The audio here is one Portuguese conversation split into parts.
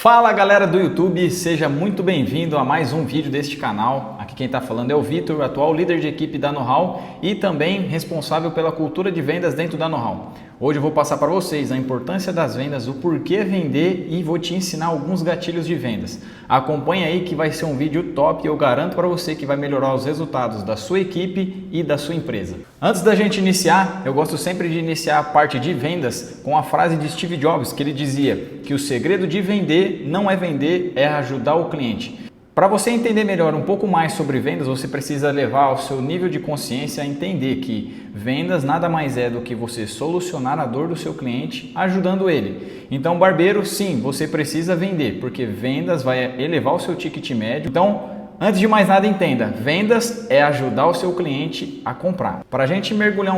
Fala galera do YouTube, seja muito bem-vindo a mais um vídeo deste canal. Aqui quem está falando é o Vitor, atual líder de equipe da Know-How e também responsável pela cultura de vendas dentro da Know-How. Hoje eu vou passar para vocês a importância das vendas, o porquê vender e vou te ensinar alguns gatilhos de vendas. Acompanhe aí que vai ser um vídeo top e eu garanto para você que vai melhorar os resultados da sua equipe e da sua empresa. Antes da gente iniciar, eu gosto sempre de iniciar a parte de vendas com a frase de Steve Jobs, que ele dizia que o segredo de vender não é vender, é ajudar o cliente. Para você entender melhor um pouco mais sobre vendas, você precisa levar o seu nível de consciência a entender que vendas nada mais é do que você solucionar a dor do seu cliente ajudando ele. Então, barbeiro, sim, você precisa vender, porque vendas vai elevar o seu ticket médio. Então, antes de mais nada, entenda, vendas é ajudar o seu cliente a comprar. Para a gente mergulhar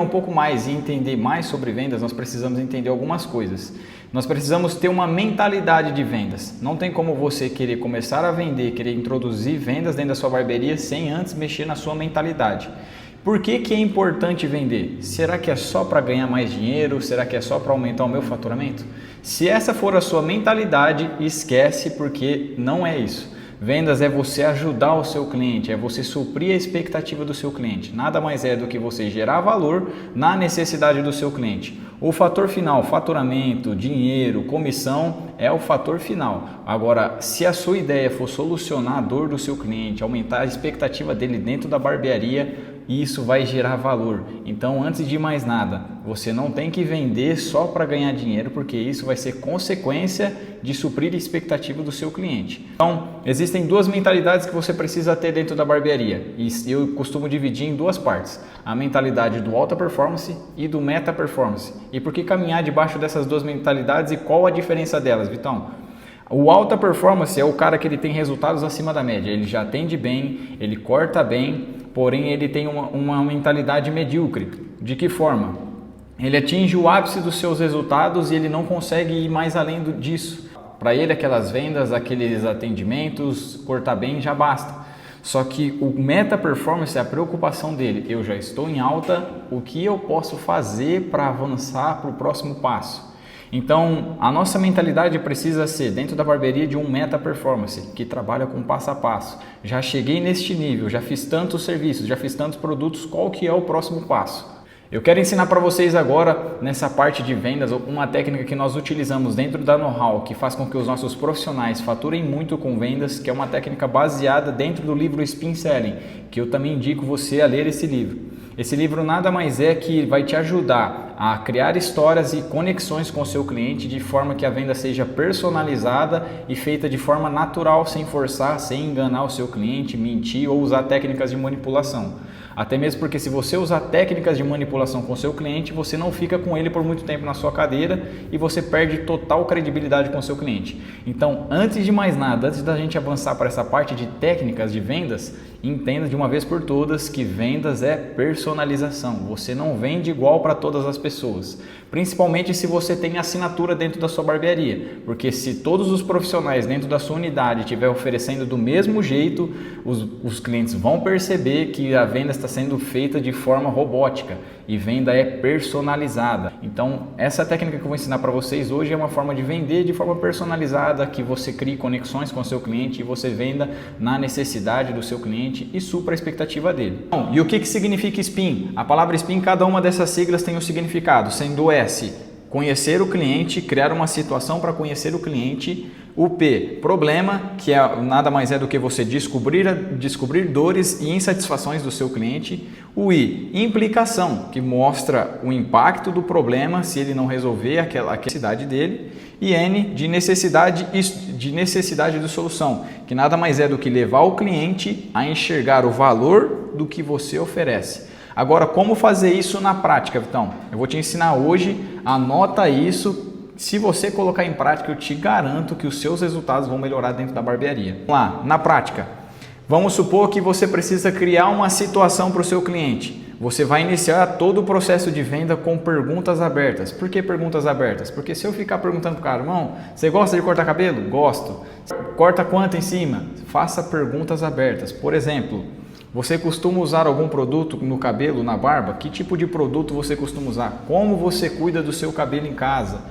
um pouco mais e entender mais sobre vendas, nós precisamos entender algumas coisas. Nós precisamos ter uma mentalidade de vendas. Não tem como você querer começar a vender, querer introduzir vendas dentro da sua barbearia sem antes mexer na sua mentalidade. Por que é importante vender? Será que é só para ganhar mais dinheiro? Será que é só para aumentar o meu faturamento? Se essa for a sua mentalidade, esquece, porque não é isso. Vendas é você ajudar o seu cliente, é você suprir a expectativa do seu cliente. Nada mais é do que você gerar valor na necessidade do seu cliente. O fator final, faturamento, dinheiro, comissão, é o fator final. Agora, se a sua ideia for solucionar a dor do seu cliente, aumentar a expectativa dele dentro da barbearia, isso vai gerar valor. Então, antes de mais nada, você não tem que vender só para ganhar dinheiro, porque isso vai ser consequência de suprir a expectativa do seu cliente. Então, existem duas mentalidades que você precisa ter dentro da barbearia e eu costumo dividir em duas partes: a mentalidade do alta performance e do meta performance. E por que caminhar debaixo dessas duas mentalidades e qual a diferença delas, Vitão? O alta performance é o cara que ele tem resultados acima da média, ele já atende bem, ele corta bem, porém ele tem uma mentalidade medíocre. De que forma? Ele atinge o ápice dos seus resultados e ele não consegue ir mais além disso. Para ele aquelas vendas, aqueles atendimentos, cortar bem já basta. Só que o meta performance é a preocupação dele. Eu já estou em alta, o que eu posso fazer para avançar para o próximo passo? Então, a nossa mentalidade precisa ser dentro da barbearia de um meta performance, que trabalha com passo a passo. Já cheguei neste nível, já fiz tantos serviços, já fiz tantos produtos, qual que é o próximo passo? Eu quero ensinar para vocês agora, nessa parte de vendas, uma técnica que nós utilizamos dentro da Know-How, que faz com que os nossos profissionais faturem muito com vendas, que é uma técnica baseada dentro do livro Spin Selling, que eu também indico você a ler esse livro. Esse livro nada mais é que vai te ajudar a criar histórias e conexões com o seu cliente de forma que a venda seja personalizada e feita de forma natural, sem forçar, sem enganar o seu cliente, mentir ou usar técnicas de manipulação. Até mesmo porque se você usar técnicas de manipulação com o seu cliente, você não fica com ele por muito tempo na sua cadeira e você perde total credibilidade com o seu cliente. Então, antes de mais nada, antes da gente avançar para essa parte de técnicas de vendas, entenda de uma vez por todas que vendas é personalização. Você não vende igual para todas as pessoas, principalmente se você tem assinatura dentro da sua barbearia, porque se todos os profissionais dentro da sua unidade estiver oferecendo do mesmo jeito, os clientes vão perceber que a venda está sendo feita de forma robótica e venda é personalizada. Então, essa técnica que eu vou ensinar para vocês hoje é uma forma de vender de forma personalizada, que você crie conexões com o seu cliente e você venda na necessidade do seu cliente e supra a expectativa dele. Bom, e o que significa SPIN? A palavra SPIN, cada uma dessas siglas tem um significado, sendo S, conhecer o cliente, criar uma situação para conhecer o cliente. O P, problema, que nada mais é do que você descobrir dores e insatisfações do seu cliente. O I, implicação, que mostra o impacto do problema se ele não resolver aquela necessidade dele. E N, de necessidade de solução, que nada mais é do que levar o cliente a enxergar o valor do que você oferece. Agora, como fazer isso na prática, Vitão? Eu vou te ensinar hoje, anota isso. Se você colocar em prática, eu te garanto que os seus resultados vão melhorar dentro da barbearia. Vamos lá, na prática. Vamos supor que você precisa criar uma situação para o seu cliente. Você vai iniciar todo o processo de venda com perguntas abertas. Por que perguntas abertas? Porque se eu ficar perguntando para o cara, irmão, você gosta de cortar cabelo? Gosto. Corta quanto em cima? Faça perguntas abertas. Por exemplo, você costuma usar algum produto no cabelo, na barba? Que tipo de produto você costuma usar? Como você cuida do seu cabelo em casa?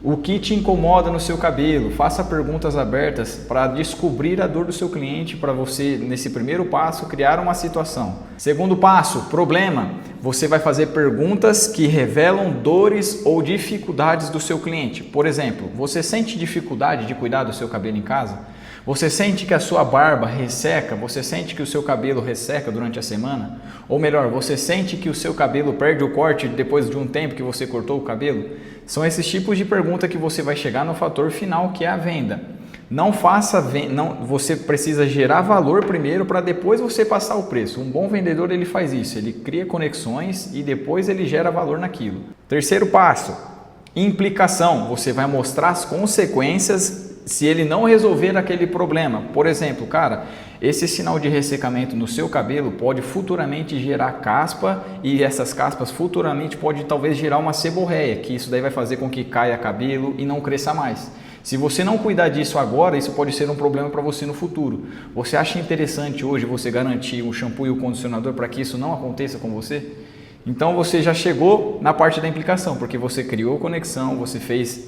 O que te incomoda no seu cabelo? Faça perguntas abertas para descobrir a dor do seu cliente, para você, nesse primeiro passo, criar uma situação. Segundo passo, problema. Você vai fazer perguntas que revelam dores ou dificuldades do seu cliente. Por exemplo, você sente dificuldade de cuidar do seu cabelo em casa? Você sente que a sua barba resseca? Você sente que o seu cabelo resseca durante a semana? Ou melhor, você sente que o seu cabelo perde o corte depois de um tempo que você cortou o cabelo? São esses tipos de pergunta que você vai chegar no fator final, que é a venda. Não faça você precisa gerar valor primeiro para depois você passar o preço. Um bom vendedor ele faz isso, ele cria conexões e depois ele gera valor naquilo. Terceiro passo, implicação. Você vai mostrar as consequências se ele não resolver aquele problema. Por exemplo, cara, esse sinal de ressecamento no seu cabelo pode futuramente gerar caspa e essas caspas futuramente pode talvez gerar uma seborreia, que isso daí vai fazer com que caia cabelo e não cresça mais. Se você não cuidar disso agora, isso pode ser um problema para você no futuro. Você acha interessante hoje você garantir o shampoo e o condicionador para que isso não aconteça com você? Então você já chegou na parte da implicação, porque você criou conexão, você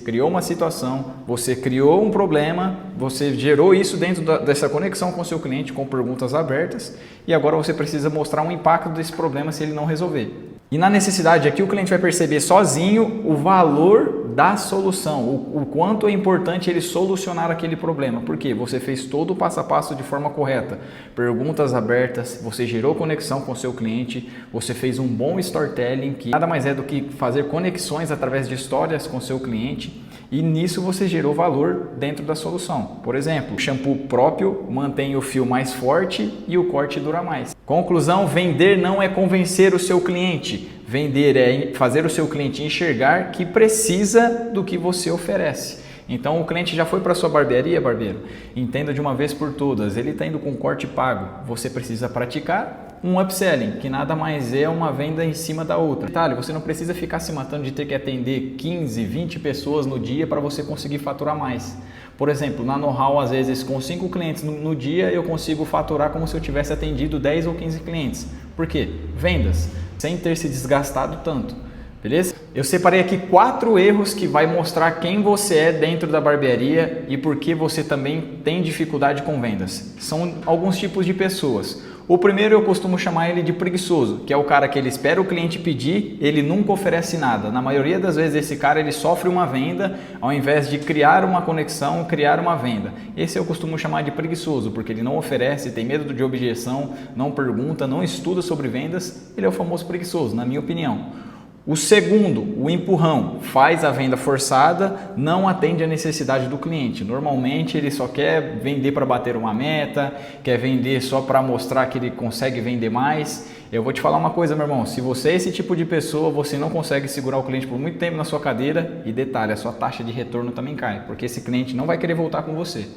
criou uma situação, você criou um problema, você gerou isso dentro dessa conexão com o seu cliente com perguntas abertas e agora você precisa mostrar um impacto desse problema se ele não resolver. E na necessidade aqui o cliente vai perceber sozinho o valor da solução, o quanto é importante ele solucionar aquele problema. Porque você fez todo o passo a passo de forma correta, perguntas abertas, você gerou conexão com o seu cliente, você fez um bom storytelling, que nada mais é do que fazer conexões através de histórias com o seu cliente. E nisso você gerou valor dentro da solução. Por exemplo, o shampoo próprio mantém o fio mais forte e o corte dura mais. Conclusão, vender não é convencer o seu cliente. Vender é fazer o seu cliente enxergar que precisa do que você oferece. Então o cliente já foi para a sua barbearia, barbeiro? Entenda de uma vez por todas, ele está indo com corte pago. Você precisa praticar um upselling, que nada mais é uma venda em cima da outra. Detalhe, você não precisa ficar se matando de ter que atender 15, 20 pessoas no dia para você conseguir faturar mais. Por exemplo, na know-how, às vezes com 5 clientes no dia eu consigo faturar como se eu tivesse atendido 10 ou 15 clientes. Por quê? Vendas, sem ter se desgastado tanto. Beleza? Eu separei aqui 4 erros que vai mostrar quem você é dentro da barbearia e por que você também tem dificuldade com vendas. São alguns tipos de pessoas. O primeiro eu costumo chamar ele de preguiçoso, que é o cara que ele espera o cliente pedir, ele nunca oferece nada. Na maioria das vezes esse cara ele sofre uma venda ao invés de criar uma conexão, criar uma venda. Esse eu costumo chamar de preguiçoso, porque ele não oferece, tem medo de objeção, não pergunta, não estuda sobre vendas, ele é o famoso preguiçoso, na minha opinião. O segundo, o empurrão, faz a venda forçada, não atende à necessidade do cliente. Normalmente ele só quer vender para bater uma meta, quer vender só para mostrar que ele consegue vender mais. Eu vou te falar uma coisa, meu irmão, se você é esse tipo de pessoa, você não consegue segurar o cliente por muito tempo na sua cadeira e detalhe, a sua taxa de retorno também cai, porque esse cliente não vai querer voltar com você.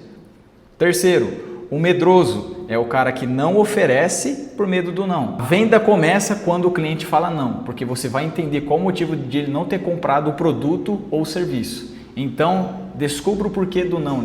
Terceiro, o medroso é o cara que não oferece por medo do não. A venda começa quando o cliente fala não, porque você vai entender qual o motivo de ele não ter comprado o produto ou o serviço. Então, descubra o porquê do não,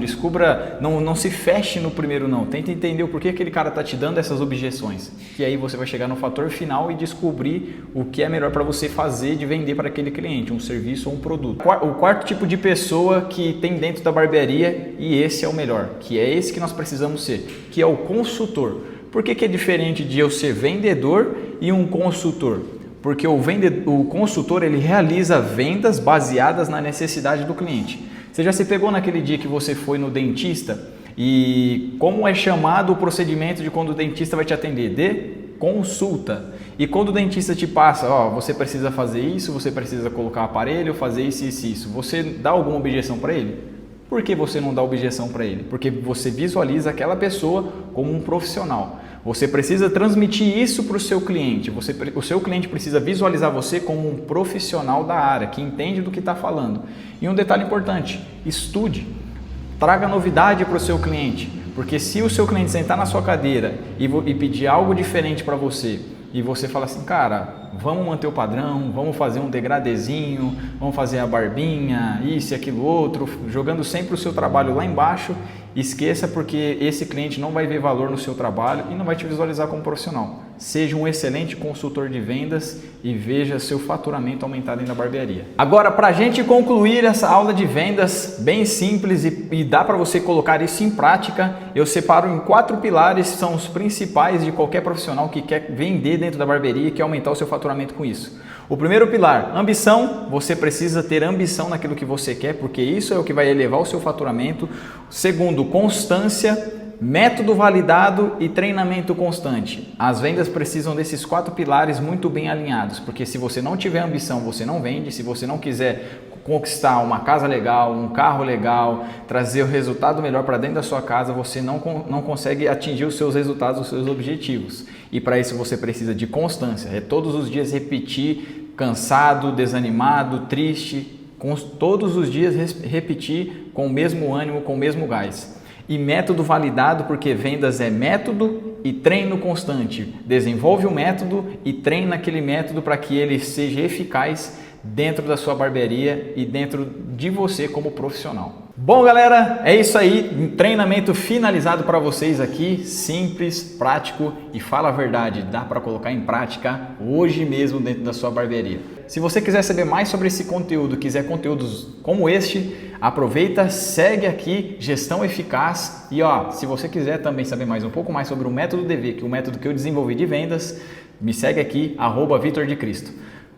não se feche no primeiro não, tenta entender o porquê aquele cara está te dando essas objeções. E aí você vai chegar no fator final e descobrir o que é melhor para você fazer de vender para aquele cliente, um serviço ou um produto. O quarto tipo de pessoa que tem dentro da barbearia, e esse é o melhor, que é esse que nós precisamos ser, que é o consultor. Por que é diferente de eu ser vendedor e um consultor? Porque o consultor ele realiza vendas baseadas na necessidade do cliente. Você já se pegou naquele dia que você foi no dentista e como é chamado o procedimento de quando o dentista vai te atender? De consulta. E quando o dentista te passa, ó, você precisa fazer isso, você precisa colocar aparelho, fazer isso, isso, isso. Você dá alguma objeção para ele? Por que você não dá objeção para ele? Porque você visualiza aquela pessoa como um profissional. Você precisa transmitir isso para o seu cliente. O seu cliente precisa visualizar você como um profissional da área, que entende do que está falando. E um detalhe importante, estude, traga novidade para o seu cliente. Porque se o seu cliente sentar na sua cadeira e pedir algo diferente para você, e você fala assim, cara, vamos manter o padrão, vamos fazer um degradezinho, vamos fazer a barbinha, isso e aquilo outro, jogando sempre o seu trabalho lá embaixo. Esqueça, porque esse cliente não vai ver valor no seu trabalho e não vai te visualizar como profissional. Seja um excelente consultor de vendas e veja seu faturamento aumentar dentro da barbearia. Agora, para a gente concluir essa aula de vendas bem simples e dá para você colocar isso em prática, eu separo em 4 pilares que são os principais de qualquer profissional que quer vender dentro da barbearia e quer aumentar o seu faturamento com isso. O primeiro pilar, ambição. Você precisa ter ambição naquilo que você quer, porque isso é o que vai elevar o seu faturamento. Segundo, constância, método validado e treinamento constante. As vendas precisam desses 4 pilares muito bem alinhados, porque se você não tiver ambição, você não vende. Se você não quiser conquistar uma casa legal, um carro legal, trazer o resultado melhor para dentro da sua casa, você não consegue atingir os seus resultados, os seus objetivos. E para isso você precisa de constância, é todos os dias repetir, cansado, desanimado, triste, todos os dias repetir com o mesmo ânimo, com o mesmo gás. E método validado, porque vendas é método e treino constante. Desenvolve o método e treina aquele método para que ele seja eficaz dentro da sua barbearia e dentro de você como profissional. Bom, galera, é isso aí, um treinamento finalizado para vocês aqui, simples, prático e fala a verdade, dá para colocar em prática hoje mesmo dentro da sua barbearia. Se você quiser saber mais sobre esse conteúdo, quiser conteúdos como este, aproveita, segue aqui, Gestão Eficaz. E ó, se você quiser também saber um pouco mais sobre o método DV, que é o método que eu desenvolvi de vendas, me segue aqui, @VitorDeCristo.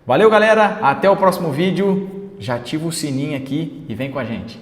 Valeu, galera, até o próximo vídeo, já ativa o sininho aqui e vem com a gente.